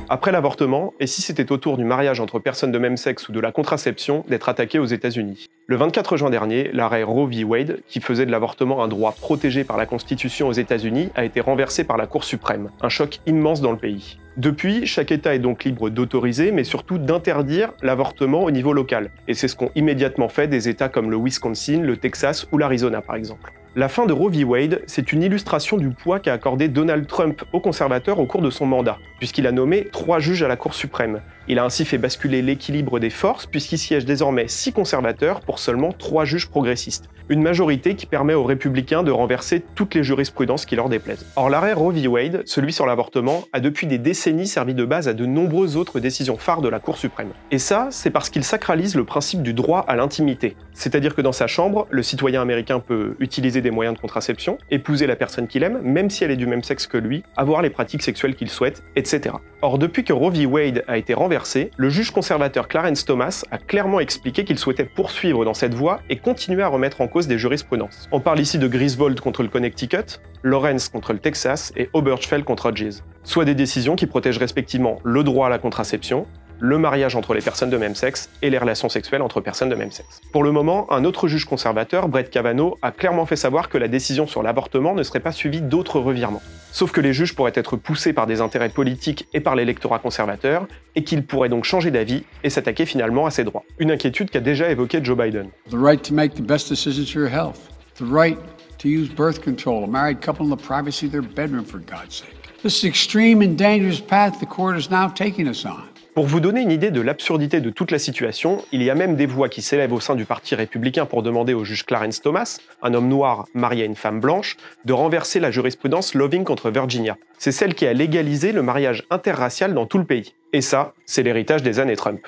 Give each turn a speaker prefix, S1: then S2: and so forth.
S1: Après l'avortement, et si c'était au tour du mariage entre personnes de même sexe ou de la contraception d'être attaqué aux États-Unis. Le 24 juin dernier, l'arrêt Roe v. Wade, qui faisait de l'avortement un droit protégé par la Constitution aux États-Unis, a été renversé par la Cour suprême. Un choc immense dans le pays. Depuis, chaque État est donc libre d'autoriser, mais surtout d'interdire l'avortement au niveau local. Et c'est ce qu'ont immédiatement fait des États comme le Wisconsin, le Texas ou l'Arizona par exemple. La fin de Roe v. Wade, c'est une illustration du poids qu'a accordé Donald Trump aux conservateurs au cours de son mandat, puisqu'il a nommé 3 juges à la Cour suprême. Il a ainsi fait basculer l'équilibre des forces, puisqu'il siège désormais 6 conservateurs pour seulement 3 juges progressistes. Une majorité qui permet aux républicains de renverser toutes les jurisprudences qui leur déplaisent. Or, l'arrêt Roe v. Wade, celui sur l'avortement, a depuis des décennies servi de base à de nombreuses autres décisions phares de la Cour suprême. Et ça, c'est parce qu'il sacralise le principe du droit à l'intimité. C'est-à-dire que dans sa chambre, le citoyen américain peut utiliser des moyens de contraception, épouser la personne qu'il aime, même si elle est du même sexe que lui, avoir les pratiques sexuelles qu'il souhaite, etc. Or, depuis que Roe v. Wade a été renversé, le juge conservateur Clarence Thomas a clairement expliqué qu'il souhaitait poursuivre dans cette voie et continuer à remettre en cause des jurisprudences. On parle ici de Griswold contre le Connecticut, Lawrence contre le Texas et Obergefell contre Hodges. Soit des décisions qui protègent respectivement le droit à la contraception, le mariage entre les personnes de même sexe et les relations sexuelles entre personnes de même sexe. Pour le moment, un autre juge conservateur, Brett Kavanaugh, a clairement fait savoir que la décision sur l'avortement ne serait pas suivie d'autres revirements. Sauf que les juges pourraient être poussés par des intérêts politiques et par l'électorat conservateur, et qu'ils pourraient donc changer d'avis et s'attaquer finalement à ces droits. Une inquiétude qu'a déjà évoquée Joe Biden.
S2: The right to make the best decisions for your health. The right to use birth control. A married couple in the privacy of their bedroom, for God's sake. This is extreme and dangerous path the court is now taking us on.
S1: Pour vous donner une idée de l'absurdité de toute la situation, il y a même des voix qui s'élèvent au sein du parti républicain pour demander au juge Clarence Thomas, un homme noir marié à une femme blanche, de renverser la jurisprudence Loving contre Virginia. C'est celle qui a légalisé le mariage interracial dans tout le pays. Et ça, c'est l'héritage des années Trump.